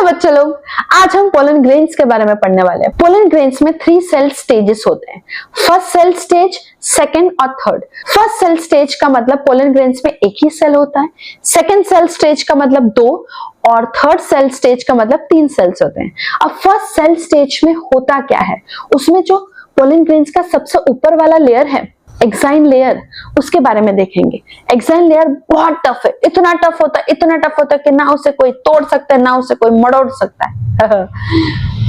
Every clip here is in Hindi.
बच्चे लोग, आज हम पोलन ग्रेन्स के बारे में पढ़ने वाले हैं। पोलन ग्रेन्स में 3 सेल स्टेजेस होते हैं, फर्स्ट सेल स्टेज, सेकंड और थर्ड। फर्स्ट सेल स्टेज का मतलब पोलन ग्रेन्स में एक ही सेल होता है, सेकंड सेल स्टेज का मतलब 2 और थर्ड सेल स्टेज का मतलब 3 सेल्स होते हैं। अब फर्स्ट सेल स्टेज में होता क्या है, उसमें जो पोलन ग्रेन्स का सबसे ऊपर वाला लेयर है एक्साइन लेयर, उसके बारे में देखेंगे। एक्साइन लेयर बहुत टफ है, इतना टफ होता है कि ना उसे कोई तोड़ सकता है ना उसे कोई मरोड़ सकता है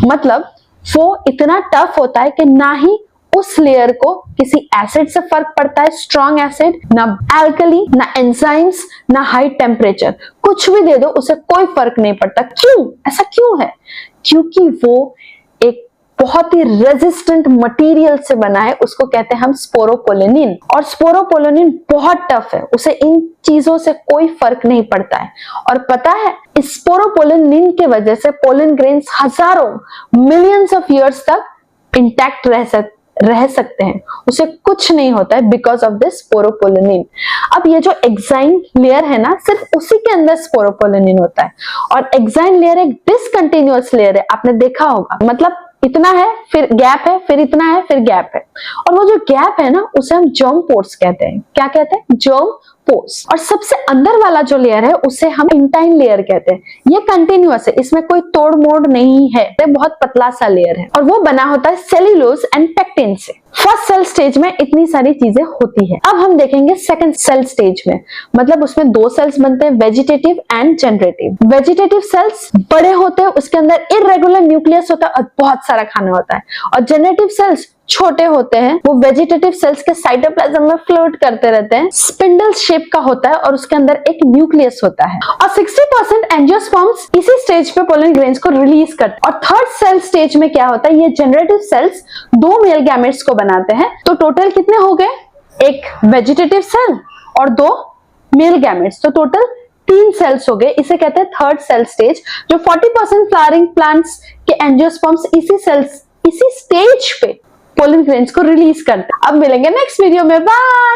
मतलब वो इतना टफ होता है कि ना ही उस लेयर को किसी एसिड से फर्क पड़ता है, स्ट्रॉन्ग एसिड, ना एल्कली, ना एंजाइम्स, ना हाई टेम्परेचर, कुछ भी दे दो उसे कोई फर्क नहीं पड़ता। क्यों? ऐसा क्यों है? क्योंकि वो एक बहुत ही रेजिस्टेंट मटेरियल से बना है, उसको कहते हैं हम स्पोरोपोलेनिन। और स्पोरोपोलेनिन बहुत टफ है, उसे इन चीजों से कोई फर्क नहीं पड़ता है। और पता है, इस स्पोरोपोलेनिन की वजह से पोलन ग्रेन्स हजारों मिलियंस ऑफ ईयर्स तक इंटैक्ट रह सकते हैं, उसे कुछ नहीं होता है बिकॉज ऑफ दिस स्पोरोपोलेनिन। अब ये जो एक्साइन लेयर है ना, सिर्फ उसी के अंदर स्पोरोपोलेनिन होता है। और एक्साइन लेयर एक डिसकंटिन्यूअस लेयर है, आपने देखा होगा, मतलब इतना है फिर गैप है, फिर इतना है फिर गैप है। और वो जो गैप है ना, उसे हम जर्म पोर्स कहते हैं। क्या कहते हैं? Germ pores. और सबसे अंदर वाला जो लेयर है उसे हम इंटाइन लेयर कहते हैं। ये कंटिन्यूअस है, इसमें कोई तोड़ मोड़ नहीं है, ये बहुत पतला सा लेयर है और वो बना होता है सेल्यूलोज एंड पेक्टिन से। फर्स्ट सेल स्टेज में इतनी सारी चीजें होती है। अब हम देखेंगे सेकंड सेल स्टेज में, मतलब उसमें 2 सेल्स बनते हैं, vegetative and generative. Vegetative cells बड़े होते हैं, उसके अंदर इरेगुलर न्यूक्लियस होता है और बहुत सारा खाना होता है। और जनरेटिव सेल्स छोटे होते हैं, वो वेजिटेटिव सेल्स के साइटोप्लाज्म में फ्लोट करते रहते हैं, स्पिंडल शेप का होता है और उसके अंदर एक न्यूक्लियस होता है। और 60% एंजियोस्पर्म्स इसी स्टेज पे पोलन ग्रेन्स को रिलीज करते हैं। और थर्ड सेल स्टेज में क्या होता है, ये जनरेटिव सेल्स 2 मेल गैमेट्स को बनाते हैं। तो टोटल कितने हो गए? एक वेजिटेटिव सेल और 2 मेल गैमेट्स, तो टोटल 3 सेल्स हो गए। इसे कहते हैं थर्ड सेल स्टेज। जो 40% फ्लावरिंग प्लांट्स के एंजियोस्पर्म्स इसी स्टेज पे पोलन ग्रेन्स को रिलीज करते हैं। अब मिलेंगे नेक्स्ट वीडियो में, बाय।